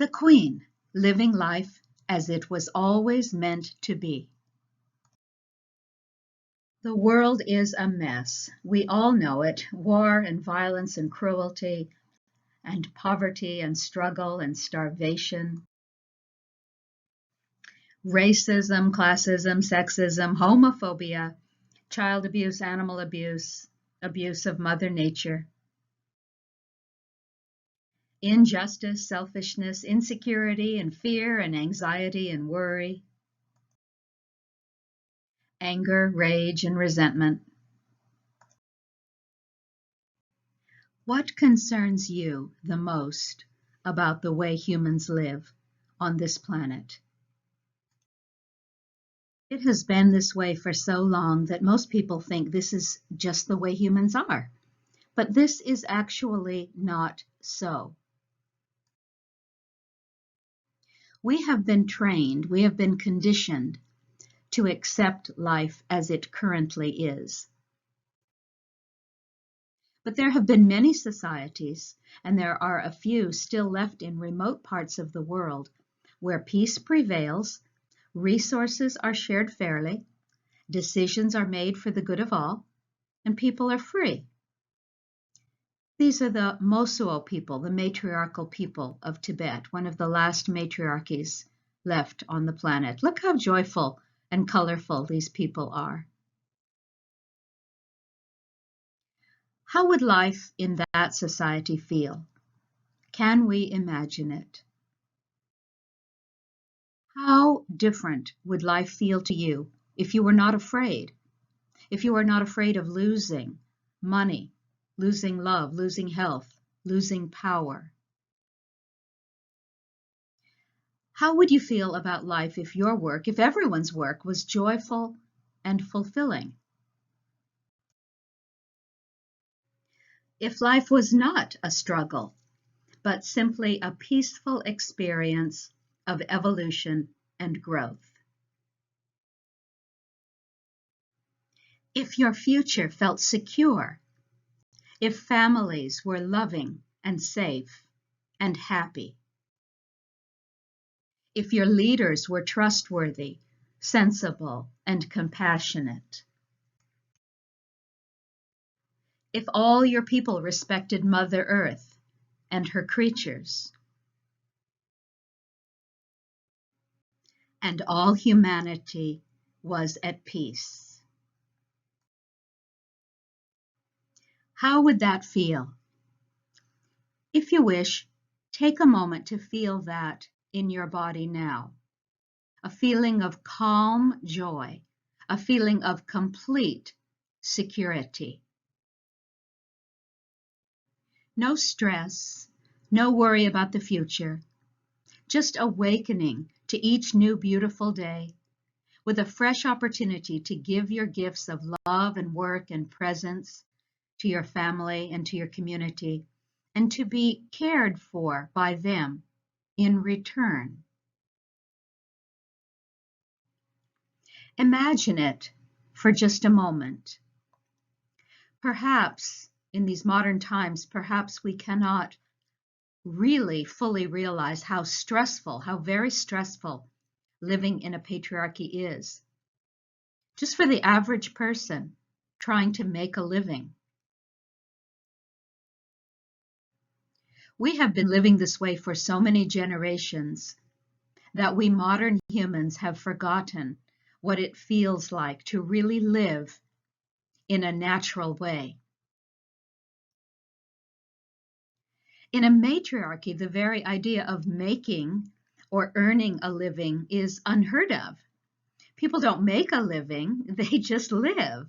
The Queen, living life as it was always meant to be. The world is a mess. We all know it. War and violence and cruelty and poverty and struggle and starvation. Racism, classism, sexism, homophobia, child abuse, animal abuse, abuse of Mother Nature. Injustice, selfishness, insecurity and fear and anxiety and worry. Anger, rage, and resentment. What concerns you the most about the way humans live on this planet? It has been this way for so long that most people think this is just the way humans are. But this is actually not so. We have been trained, we have been conditioned to accept life as it currently is. But there have been many societies, and there are a few still left in remote parts of the world, where peace prevails, resources are shared fairly, decisions are made for the good of all, and people are free. These are the Mosuo people, the matriarchal people of Tibet, one of the last matriarchies left on the planet. Look how joyful and colorful these people are. How would life in that society feel? Can we imagine it? How different would life feel to you if you were not afraid? If you were not afraid of losing money, losing love, losing health, losing power? How would you feel about life if your work, if everyone's work, was joyful and fulfilling? If life was not a struggle, but simply a peaceful experience of evolution and growth? If your future felt secure, if families were loving and safe and happy, if your leaders were trustworthy, sensible, and compassionate, if all your people respected Mother Earth and her creatures, and all humanity was at peace. How would that feel? If you wish, take a moment to feel that in your body now. A feeling of calm joy, a feeling of complete security. No stress, no worry about the future, just awakening to each new beautiful day with a fresh opportunity to give your gifts of love and work and presence to your family and to your community, and to be cared for by them in return. Imagine it for just a moment. Perhaps in these modern times, perhaps we cannot really fully realize how stressful, how very stressful living in a patriarchy is. Just for the average person trying to make a living. We have been living this way for so many generations that we modern humans have forgotten what it feels like to really live in a natural way. In a matriarchy, the very idea of making or earning a living is unheard of. People don't make a living, they just live.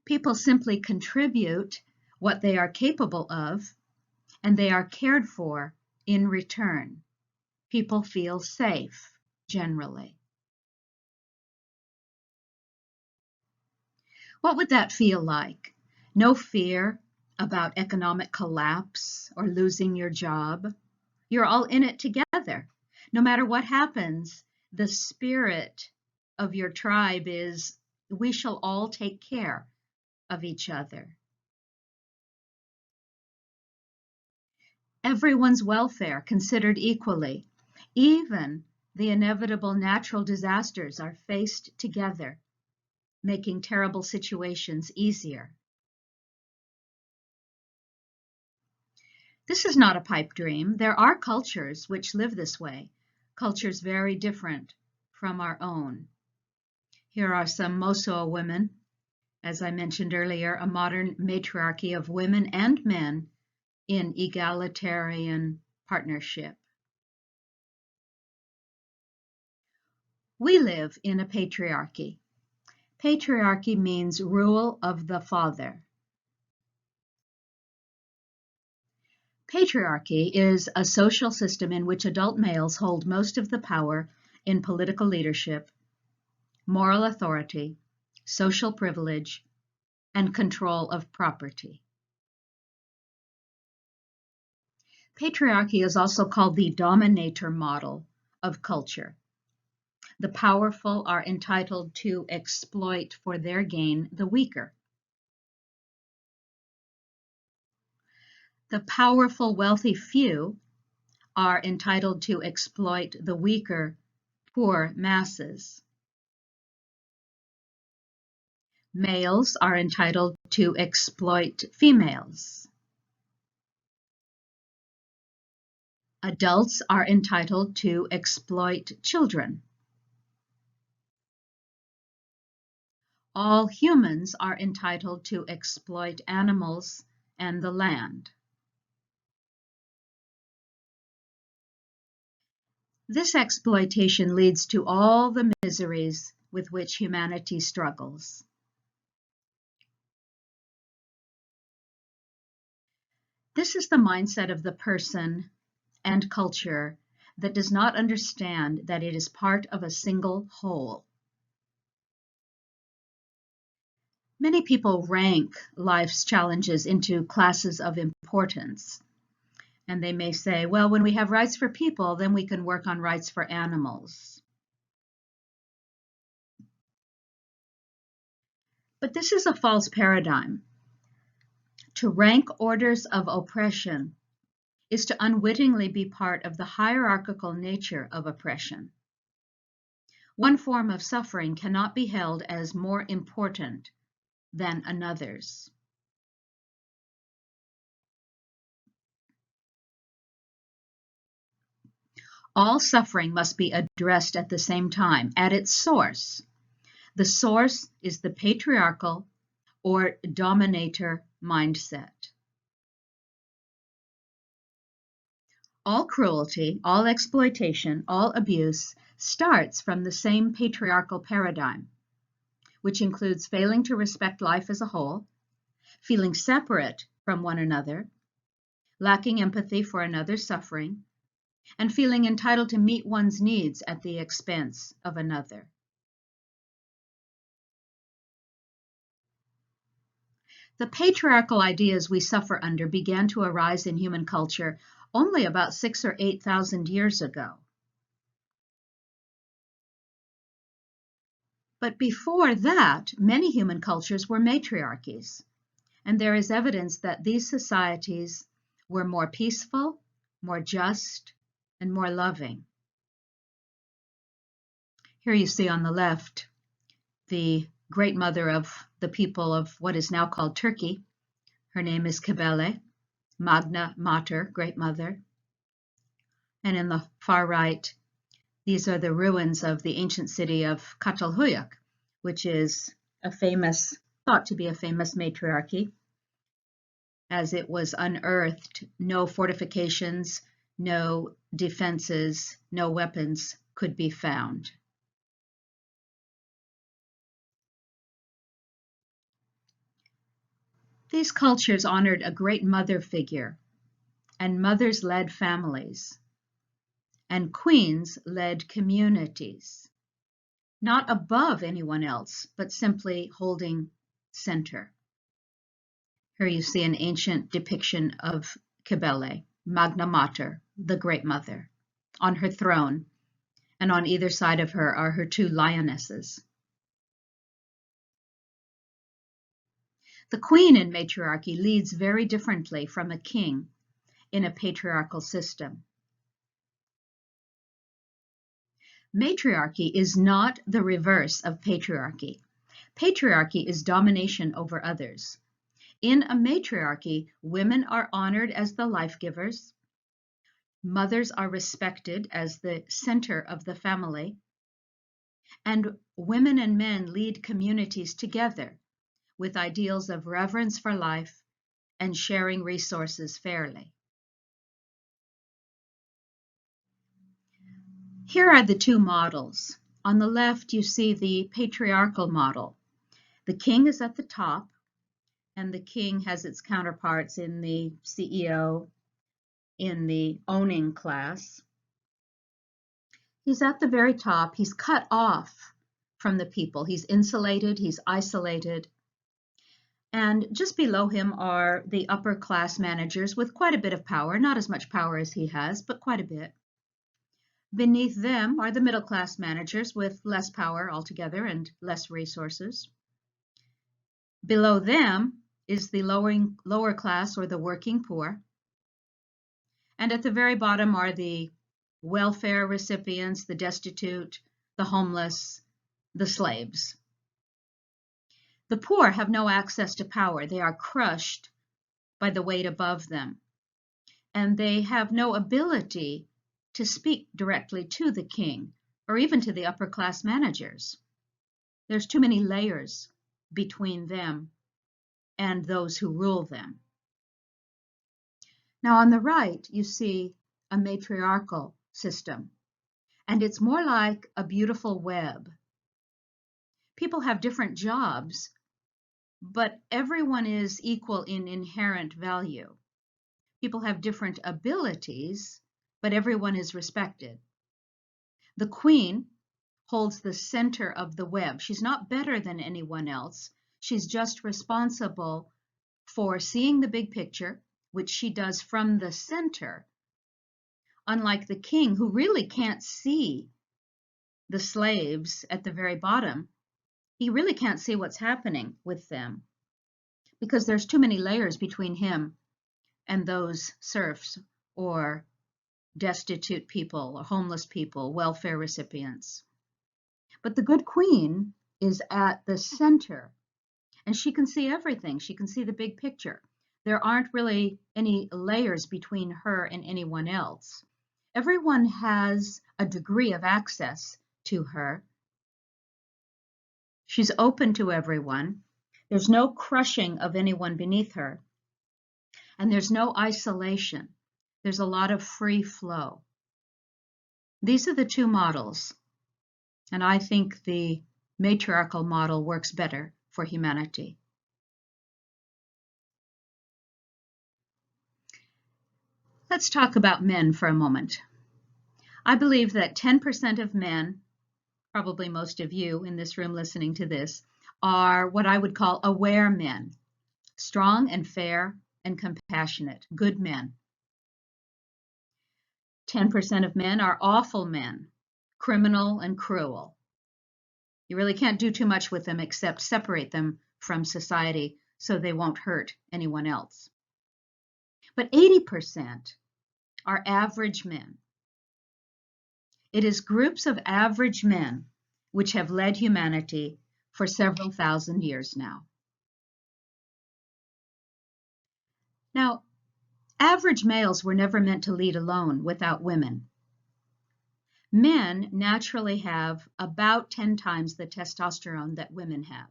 People simply contribute what they are capable of, and they are cared for in return. People feel safe, generally. What would that feel like? No fear about economic collapse or losing your job. You're all in it together. No matter what happens, the spirit of your tribe is, we shall all take care of each other. Everyone's welfare considered equally. Even the inevitable natural disasters are faced together, making terrible situations easier. This is not a pipe dream. There are cultures which live this way, cultures very different from our own. Here are some Mosuo women. As I mentioned earlier, a modern matriarchy of women and men in egalitarian partnership. We live in a patriarchy. Patriarchy means rule of the father. Patriarchy is a social system in which adult males hold most of the power in political leadership, moral authority, social privilege, and control of property. Patriarchy is also called the dominator model of culture. The powerful are entitled to exploit for their gain the weaker. The powerful, wealthy few are entitled to exploit the weaker, poor masses. Males are entitled to exploit females. Adults are entitled to exploit children. All humans are entitled to exploit animals and the land. This exploitation leads to all the miseries with which humanity struggles. This is the mindset of the person and culture that does not understand that it is part of a single whole. Many people rank life's challenges into classes of importance. And they may say, well, when we have rights for people, then we can work on rights for animals. But this is a false paradigm. To rank orders of oppression is to unwittingly be part of the hierarchical nature of oppression. One form of suffering cannot be held as more important than another's. All suffering must be addressed at the same time, at its source. The source is the patriarchal or dominator mindset. All cruelty, all exploitation, all abuse starts from the same patriarchal paradigm, which includes failing to respect life as a whole, feeling separate from one another, lacking empathy for another's suffering, and feeling entitled to meet one's needs at the expense of another. The patriarchal ideas we suffer under began to arise in human culture only about 6,000 or 8,000 years ago. But before that, many human cultures were matriarchies, and there is evidence that these societies were more peaceful, more just, and more loving. Here you see on the left the great mother of the people of what is now called Turkey. Her name is Cybele, Magna Mater, Great Mother. And in the far right, these are the ruins of the ancient city of Çatalhöyük, which is thought to be a famous matriarchy. As it was unearthed, no fortifications, no defenses, no weapons could be found. These cultures honored a great mother figure, and mothers led families, and queens led communities, not above anyone else, but simply holding center. Here you see an ancient depiction of Cybele, Magna Mater, the Great Mother, on her throne, and on either side of her are her two lionesses. The queen in matriarchy leads very differently from a king in a patriarchal system. Matriarchy is not the reverse of patriarchy. Patriarchy is domination over others. In a matriarchy, women are honored as the life givers, mothers are respected as the center of the family, and women and men lead communities together with ideals of reverence for life and sharing resources fairly. Here are the two models. On the left, you see the patriarchal model. The king is at the top, and the king has its counterparts in the CEO, in the owning class. He's at the very top. He's cut off from the people. He's insulated, he's isolated. And just below him are the upper class managers with quite a bit of power, not as much power as he has, but quite a bit. Beneath them are the middle class managers with less power altogether and less resources. Below them is the lower class or the working poor. And at the very bottom are the welfare recipients, the destitute, the homeless, the slaves. The poor have no access to power. They are crushed by the weight above them. And they have no ability to speak directly to the king or even to the upper class managers. There's too many layers between them and those who rule them. Now on the right, you see a matriarchal system, and it's more like a beautiful web. People have different jobs, but everyone is equal in inherent value. People have different abilities, but everyone is respected. The queen holds the center of the web. She's not better than anyone else. She's just responsible for seeing the big picture, which she does from the center, unlike the king, who really can't see the slaves at the very bottom. He really can't see what's happening with them because there's too many layers between him and those serfs or destitute people or homeless people, welfare recipients. But the good queen is at the center, and she can see everything. She can see the big picture. There aren't really any layers between her and anyone else. Everyone has a degree of access to her. She's open to everyone. There's no crushing of anyone beneath her. And there's no isolation. There's a lot of free flow. These are the two models. And I think the matriarchal model works better for humanity. Let's talk about men for a moment. I believe that 10% of men, probably most of you in this room listening to this, are what I would call aware men, strong and fair and compassionate, good men. 10% of men are awful men, criminal and cruel. You really can't do too much with them except separate them from society so they won't hurt anyone else. But 80% are average men. It is groups of average men which have led humanity for several thousand years now. Now, average males were never meant to lead alone without women. Men naturally have about 10 times the testosterone that women have.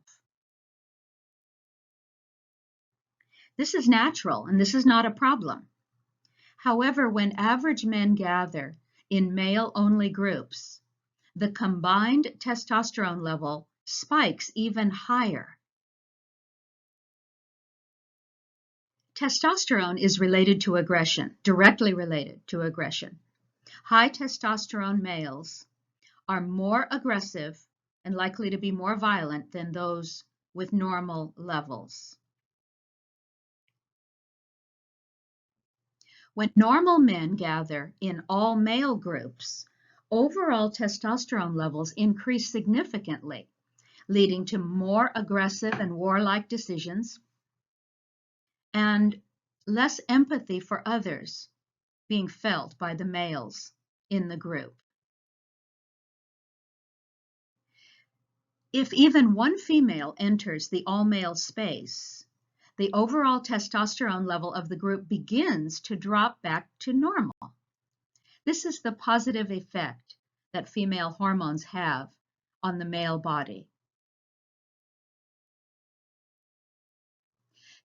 This is natural, and this is not a problem. However, when average men gather in male-only groups, the combined testosterone level spikes even higher. Testosterone is related to aggression, directly related to aggression. High testosterone males are more aggressive and likely to be more violent than those with normal levels. When normal men gather in all male groups, overall testosterone levels increase significantly, leading to more aggressive and warlike decisions and less empathy for others being felt by the males in the group. If even one female enters the all-male space, the overall testosterone level of the group begins to drop back to normal. This is the positive effect that female hormones have on the male body.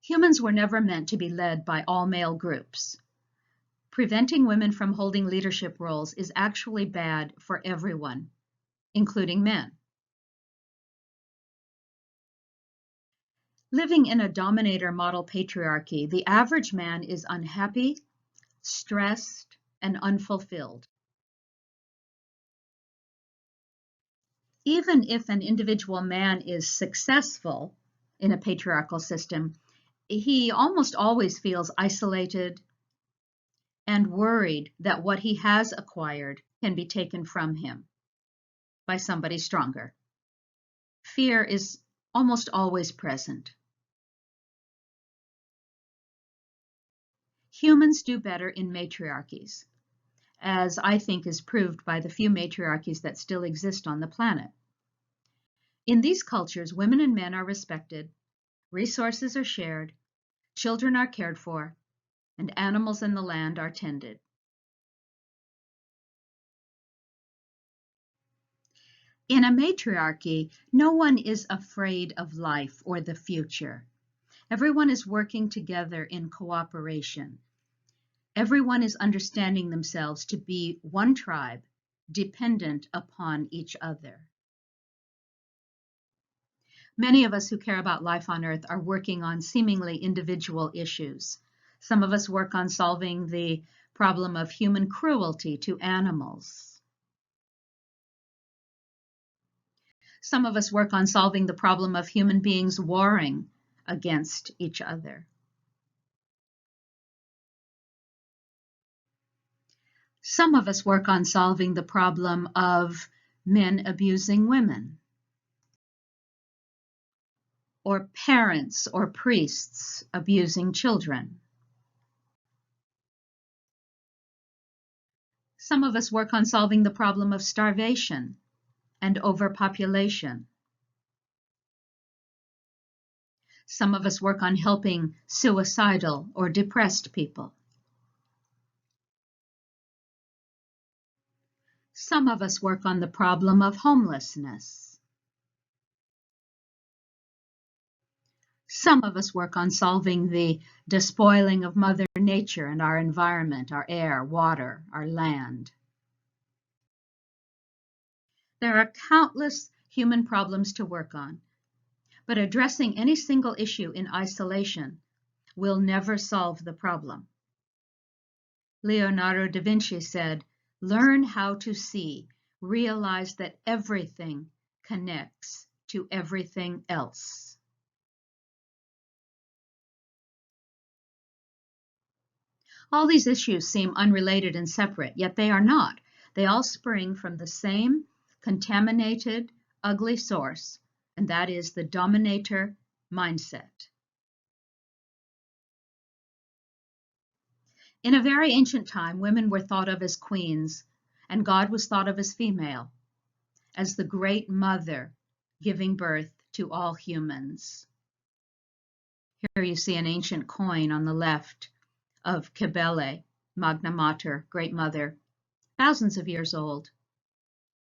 Humans were never meant to be led by all-male groups. Preventing women from holding leadership roles is actually bad for everyone, including men. Living in a dominator model patriarchy, the average man is unhappy, stressed, and unfulfilled. Even if an individual man is successful in a patriarchal system, he almost always feels isolated and worried that what he has acquired can be taken from him by somebody stronger. Fear is almost always present. Humans do better in matriarchies, as I think is proved by the few matriarchies that still exist on the planet. In these cultures, women and men are respected, resources are shared, children are cared for, and animals in the land are tended. In a matriarchy, no one is afraid of life or the future. Everyone is working together in cooperation. Everyone is understanding themselves to be one tribe, dependent upon each other. Many of us who care about life on Earth are working on seemingly individual issues. Some of us work on solving the problem of human cruelty to animals. Some of us work on solving the problem of human beings warring against each other. Some of us work on solving the problem of men abusing women, or parents or priests abusing children. Some of us work on solving the problem of starvation and overpopulation. Some of us work on helping suicidal or depressed people. Some of us work on the problem of homelessness. Some of us work on solving the despoiling of Mother Nature and our environment, our air, water, our land. There are countless human problems to work on, but addressing any single issue in isolation will never solve the problem. Leonardo da Vinci said, "Learn how to see, realize that everything connects to everything else." All these issues seem unrelated and separate, yet they are not. They all spring from the same contaminated, ugly source, and that is the dominator mindset. In a very ancient time, women were thought of as queens, and God was thought of as female, as the great mother giving birth to all humans. Here you see an ancient coin on the left of Cybele, Magna Mater, Great Mother, thousands of years old.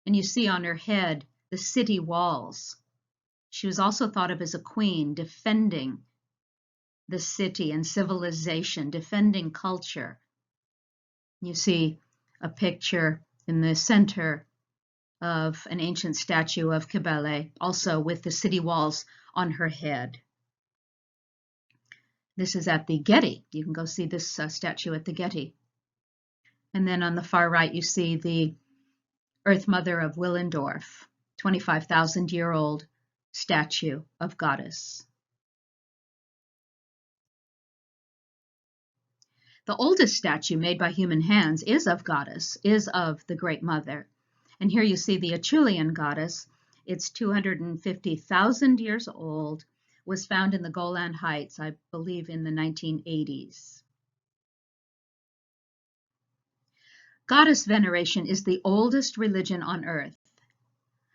And you see on her head the city walls. She was also thought of as a queen, defending the city and civilization, defending culture. You see a picture in the center of an ancient statue of Cybele, also with the city walls on her head. This is at the Getty. You can go see this statue at the Getty. And then on the far right, you see the Earth Mother of Willendorf, 25,000-year-old statue of goddess. The oldest statue made by human hands is of goddess, is of the Great Mother. And here you see the Acheulean goddess. It's 250,000 years old, was found in the Golan Heights, I believe in the 1980s. Goddess veneration is the oldest religion on earth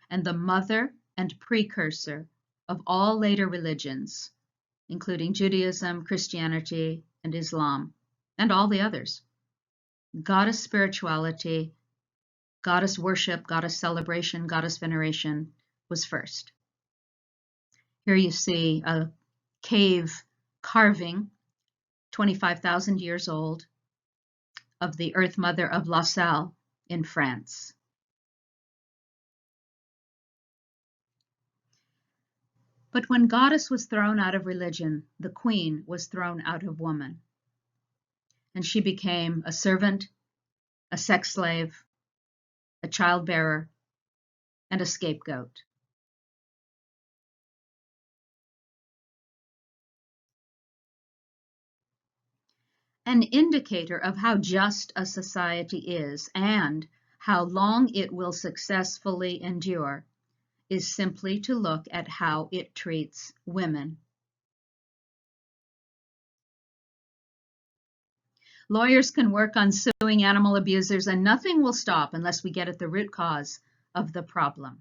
and the mother and precursor of all later religions, including Judaism, Christianity, and Islam, and all the others. Goddess spirituality, goddess worship, goddess celebration, goddess veneration was first. Here you see a cave carving, 25,000 years old, of the Earth Mother of La Salle in France. But when goddess was thrown out of religion, the queen was thrown out of woman. And she became a servant, a sex slave, a childbearer, and a scapegoat. An indicator of how just a society is and how long it will successfully endure is simply to look at how it treats women. Lawyers can work on suing animal abusers, and nothing will stop unless we get at the root cause of the problem.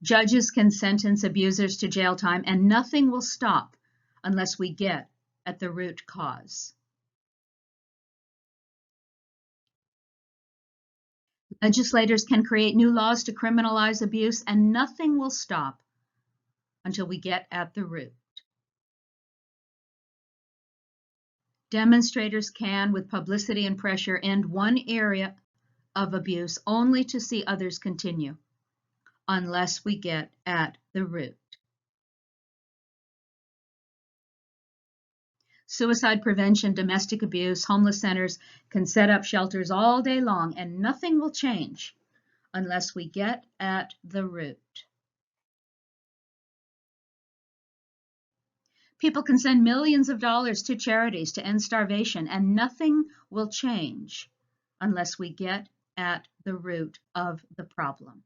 Judges can sentence abusers to jail time, and nothing will stop unless we get at the root cause. Legislators can create new laws to criminalize abuse, and nothing will stop until we get at the root. Demonstrators can, with publicity and pressure, end one area of abuse only to see others continue, unless we get at the root. Suicide prevention, domestic abuse, homeless centers can set up shelters all day long, and nothing will change unless we get at the root. People can send millions of dollars to charities to end starvation, and nothing will change unless we get at the root of the problem.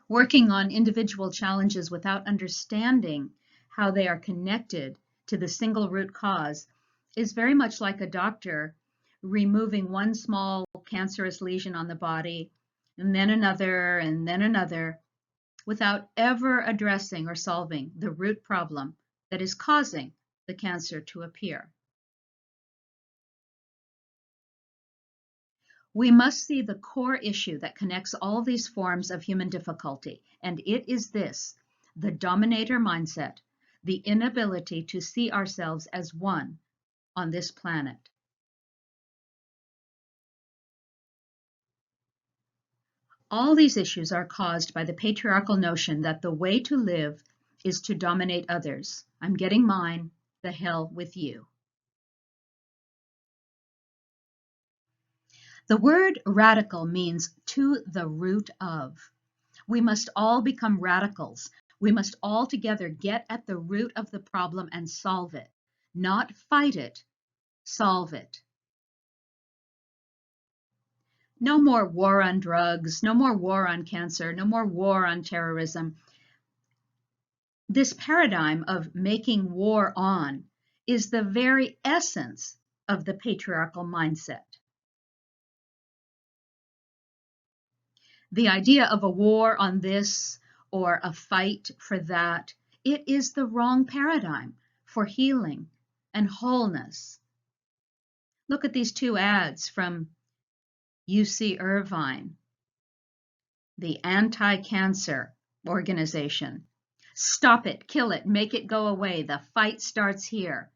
Working on individual challenges without understanding how they are connected to the single root cause is very much like a doctor removing one small cancerous lesion on the body, and then another, without ever addressing or solving the root problem that is causing the cancer to appear. We must see the core issue that connects all these forms of human difficulty, and it is this: the dominator mindset, the inability to see ourselves as one on this planet. All these issues are caused by the patriarchal notion that the way to live is to dominate others. I'm getting mine, the hell with you. The word radical means to the root of. We must all become radicals. We must all together get at the root of the problem and solve it. Not fight it, solve it. No more war on drugs, no more war on cancer, no more war on terrorism. This paradigm of making war on is the very essence of the patriarchal mindset. The idea of a war on this or a fight for that, it is the wrong paradigm for healing and wholeness. Look at these two ads from UC Irvine, the anti-cancer organization. Stop it, kill it, make it go away. The fight starts here.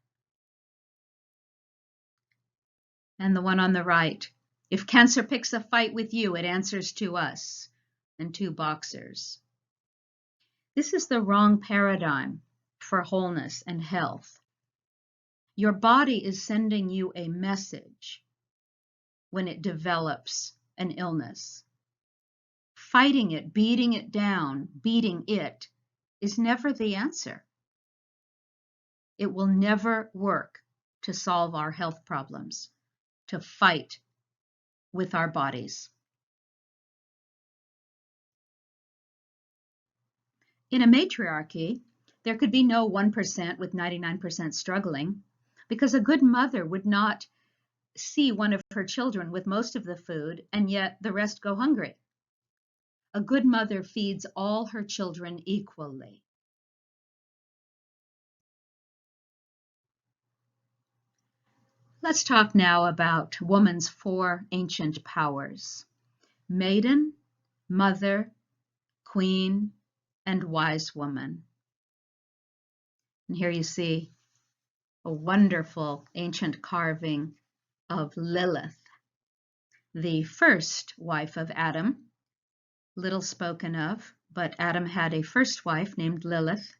And the one on the right, if cancer picks a fight with you, it answers to us, and two boxers. This is the wrong paradigm for wholeness and health. Your body is sending you a message when it develops an illness. Fighting it, beating it down, beating it is never the answer. It will never work to solve our health problems, to fight with our bodies. In a matriarchy, there could be no 1% with 99% struggling, because a good mother would not see one of her children with most of the food and yet the rest go hungry. A good mother feeds all her children equally. Let's talk now about woman's 4 ancient powers: maiden, mother, queen, and wise woman. And here you see a wonderful ancient carving of Lilith, the first wife of Adam, little spoken of, but Adam had a first wife named Lilith,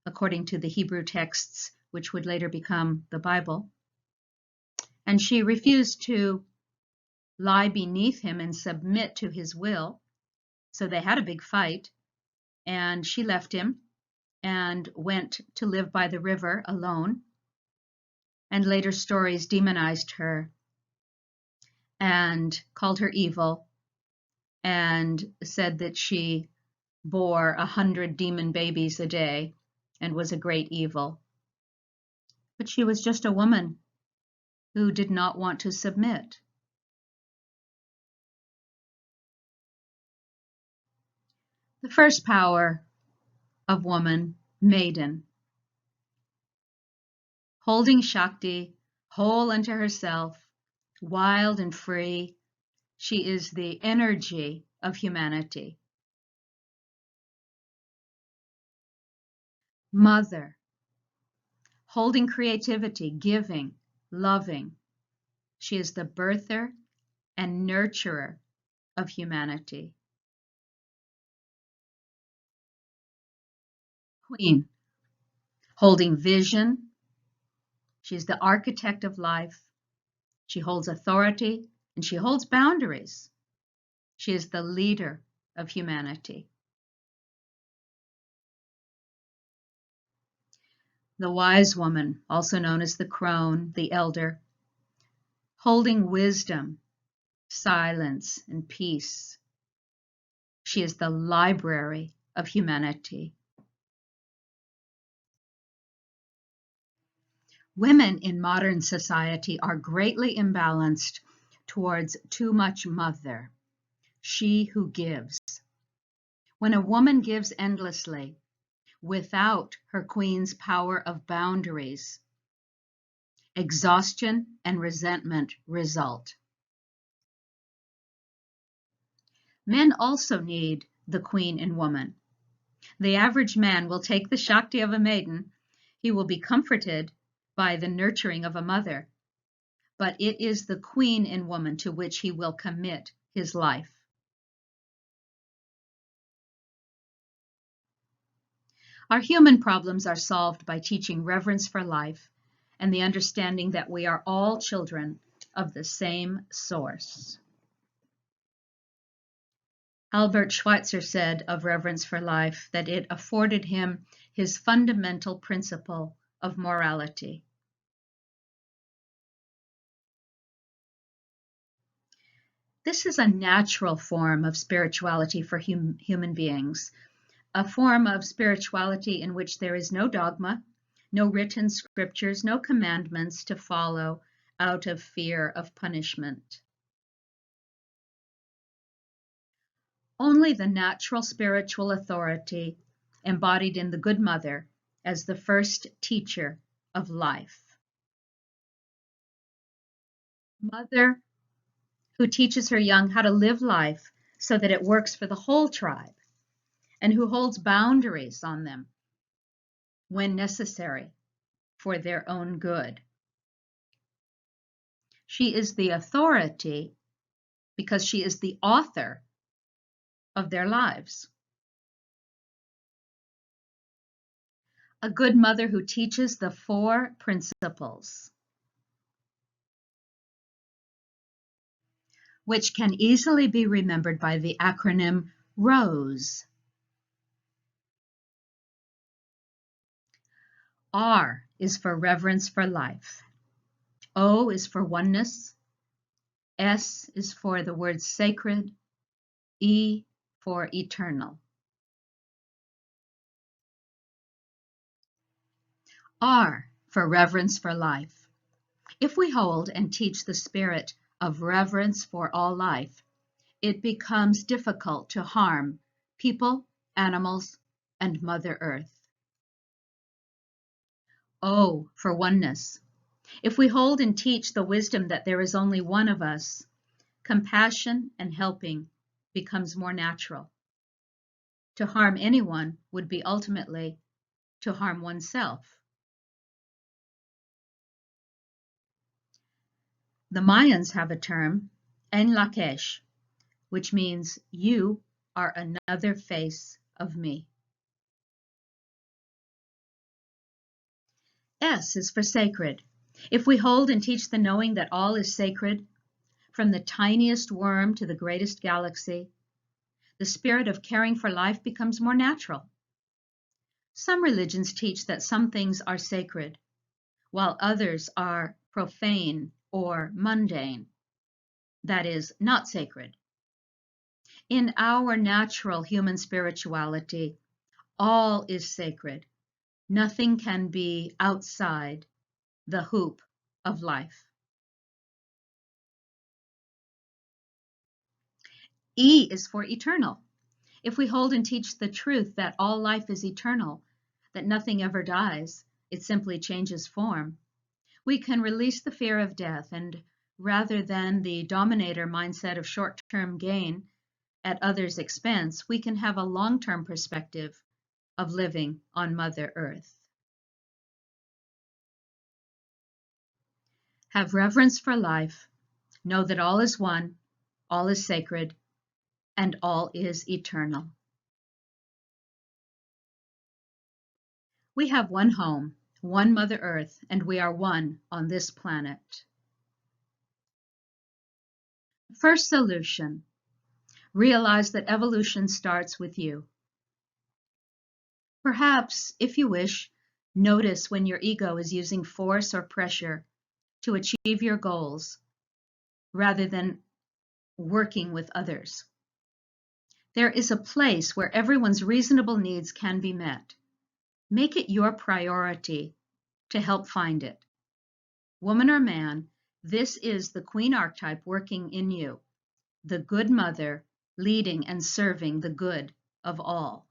according to the Hebrew texts, which would later become the Bible. And she refused to lie beneath him and submit to his will. So they had a big fight, and she left him and went to live by the river alone. And later stories demonized her and called her evil and said that she bore 100 demon babies a day and was a great evil. But she was just a woman who did not want to submit. The first power of woman, maiden, holding Shakti whole unto herself, wild and free. She is the energy of humanity. Mother, holding creativity, giving, loving. She is the birther and nurturer of humanity. Queen, holding vision. She's the architect of life. She holds authority and she holds boundaries. She is the leader of humanity. The wise woman, also known as the crone, the elder, holding wisdom, silence, and peace. She is the library of humanity. Women in modern society are greatly imbalanced towards too much mother, she who gives. When a woman gives endlessly, without her queen's power of boundaries, exhaustion and resentment result. Men also need the queen in woman. The average man will take the Shakti of a maiden. He will be comforted by the nurturing of a mother, but it is the queen in woman to which he will commit his life. Our human problems are solved by teaching reverence for life and the understanding that we are all children of the same source. Albert Schweitzer said of reverence for life that it afforded him his fundamental principle of morality. This is a natural form of spirituality for human beings, a form of spirituality in which there is no dogma, no written scriptures, no commandments to follow out of fear of punishment. Only the natural spiritual authority embodied in the Good Mother as the first teacher of life. Mother who teaches her young how to live life so that it works for the whole tribe, and who holds boundaries on them when necessary for their own good. She is the authority because she is the author of their lives. A good mother who teaches the 4 principles, which can easily be remembered by the acronym ROSE. R is for reverence for life. O is for oneness. S is for the word sacred, E for eternal. R for reverence for life. If we hold and teach the spirit of reverence for all life, it becomes difficult to harm people, animals, and Mother Earth. O for oneness. If we hold and teach the wisdom that there is only one of us, compassion and helping becomes more natural. To harm anyone would be ultimately to harm oneself. The Mayans have a term, En Lakesh, which means you are another face of me. S is for sacred. If we hold and teach the knowing that all is sacred, from the tiniest worm to the greatest galaxy, the spirit of caring for life becomes more natural. Some religions teach that some things are sacred, while others are profane or mundane, that is, not sacred. In our natural human spirituality, all is sacred. Nothing can be outside the hoop of life. E is for eternal. If we hold and teach the truth that all life is eternal, that nothing ever dies, it simply changes form, we can release the fear of death, and rather than the dominator mindset of short-term gain at others' expense, we can have a long-term perspective of living on Mother Earth. Have reverence for life. Know that all is one, all is sacred, and all is eternal. We have one home, one Mother Earth, and we are one on this planet. First solution, realize that evolution starts with you. Perhaps, if you wish, notice when your ego is using force or pressure to achieve your goals rather than working with others. There is a place where everyone's reasonable needs can be met. Make it your priority to help find it. Woman or man, this is the queen archetype working in you, the good mother leading and serving the good of all.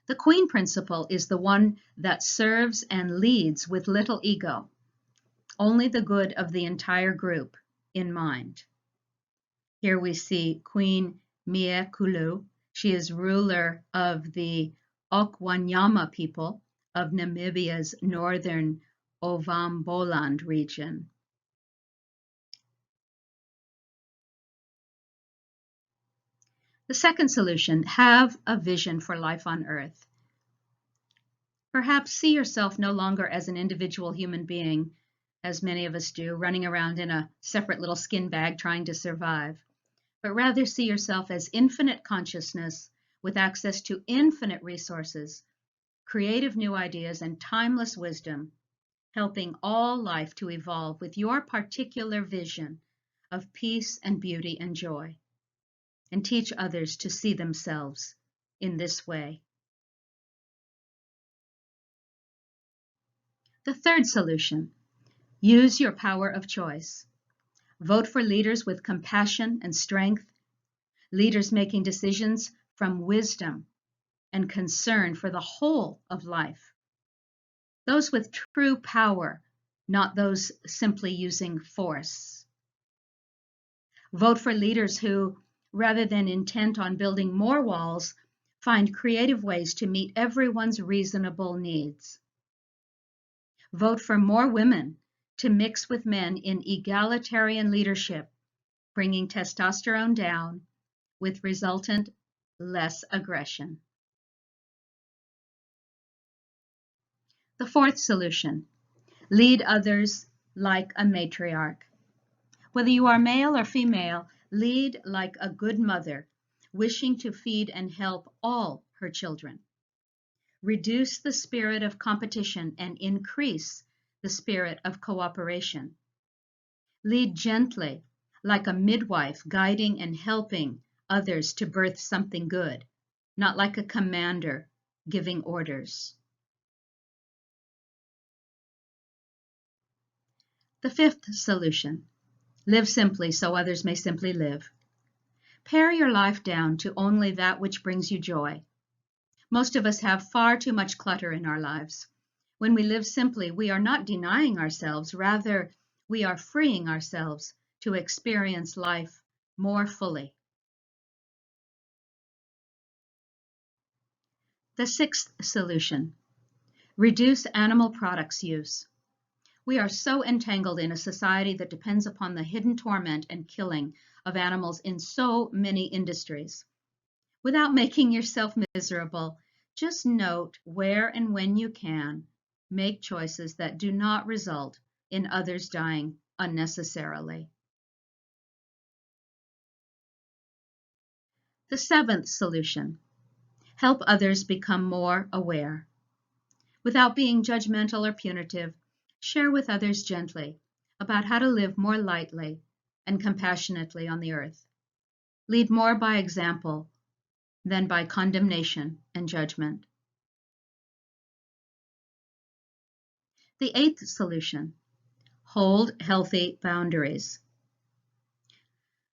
The queen principle is the one that serves and leads with little ego, only the good of the entire group in mind. Here we see Queen Mie Kulu. She is ruler of the Okwanyama people of Namibia's northern Ovamboland region. The second solution, have a vision for life on Earth. Perhaps see yourself no longer as an individual human being, as many of us do, running around in a separate little skin bag trying to survive, but rather see yourself as infinite consciousness with access to infinite resources, creative new ideas, and timeless wisdom, helping all life to evolve with your particular vision of peace and beauty and joy, and teach others to see themselves in this way. The third solution, use your power of choice. Vote for leaders with compassion and strength, leaders making decisions from wisdom and concern for the whole of life. Those with true power, not those simply using force. Vote for leaders who, rather than intent on building more walls, find creative ways to meet everyone's reasonable needs. Vote for more women to mix with men in egalitarian leadership, bringing testosterone down with resultant less aggression. The fourth solution, lead others like a matriarch. Whether you are male or female, lead like a good mother, wishing to feed and help all her children. Reduce the spirit of competition and increase the spirit of cooperation. Lead gently, like a midwife guiding and helping others to birth something good, not like a commander giving orders. The fifth solution: live simply so others may simply live. Pare your life down to only that which brings you joy. Most of us have far too much clutter in our lives. When we live simply, we are not denying ourselves, rather, we are freeing ourselves to experience life more fully. The sixth solution: reduce animal products use. We are so entangled in a society that depends upon the hidden torment and killing of animals in so many industries. Without making yourself miserable, just note where and when you can make choices that do not result in others dying unnecessarily. The seventh solution: help others become more aware. Without being judgmental or punitive, share with others gently about how to live more lightly and compassionately on the earth. Lead more by example than by condemnation and judgment. The eighth solution: hold healthy boundaries.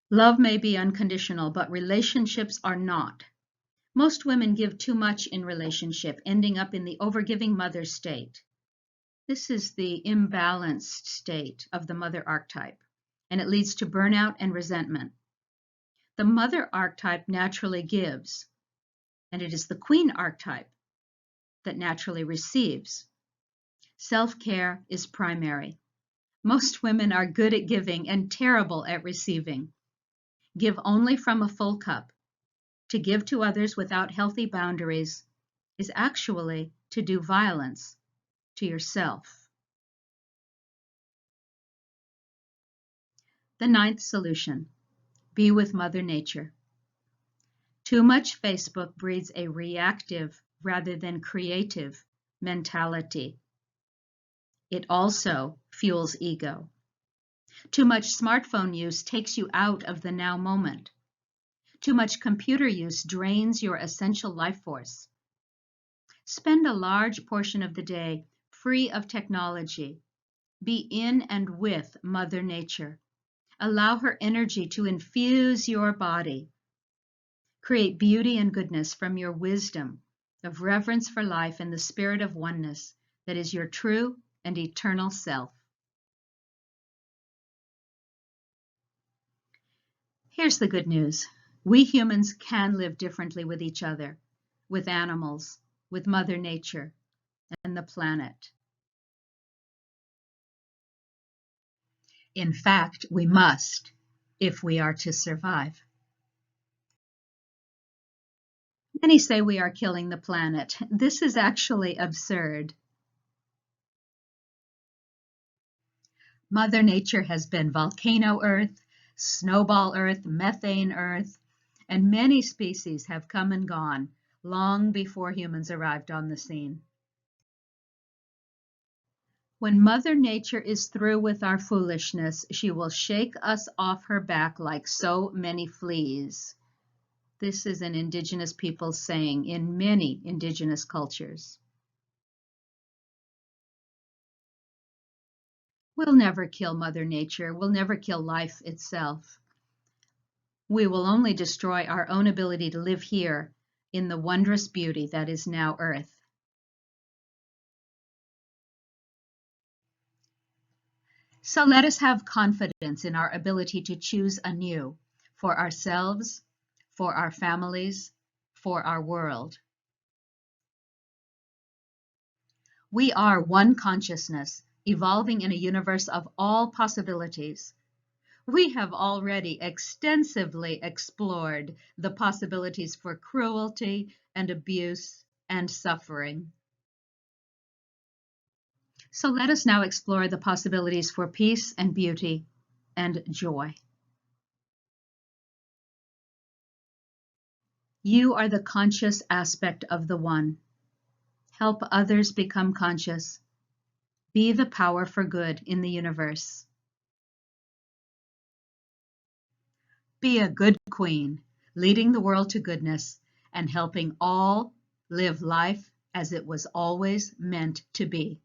Love may be unconditional, but relationships are not. Most women give too much in relationship, ending up in the overgiving mother state. This is the imbalanced state of the mother archetype, and it leads to burnout and resentment. The mother archetype naturally gives, and it is the queen archetype that naturally receives. Self-care is primary. Most women are good at giving and terrible at receiving. Give only from a full cup. To give to others without healthy boundaries is actually to do violence to yourself. The ninth solution: be with Mother Nature. Too much Facebook breeds a reactive rather than creative mentality. It also fuels ego. Too much smartphone use takes you out of the now moment. Too much computer use drains your essential life force. Spend a large portion of the day free of technology. Be in and with Mother Nature. Allow her energy to infuse your body. Create beauty and goodness from your wisdom of reverence for life and the spirit of oneness that is your true and eternal self. Here's the good news. We humans can live differently with each other, with animals, with Mother Nature, and the planet. In fact, we must, if we are to survive. Many say we are killing the planet. This is actually absurd. Mother Nature has been volcano Earth, snowball Earth, methane Earth, and many species have come and gone long before humans arrived on the scene. When Mother Nature is through with our foolishness, she will shake us off her back like so many fleas. This is an indigenous people saying in many indigenous cultures. We'll never kill Mother Nature. We'll never kill life itself. We will only destroy our own ability to live here in the wondrous beauty that is now Earth. So let us have confidence in our ability to choose anew for ourselves, for our families, for our world. We are one consciousness, evolving in a universe of all possibilities. We have already extensively explored the possibilities for cruelty and abuse and suffering. So let us now explore the possibilities for peace and beauty and joy. You are the conscious aspect of the One. Help others become conscious. Be the power for good in the universe. Be a good queen, leading the world to goodness and helping all live life as it was always meant to be.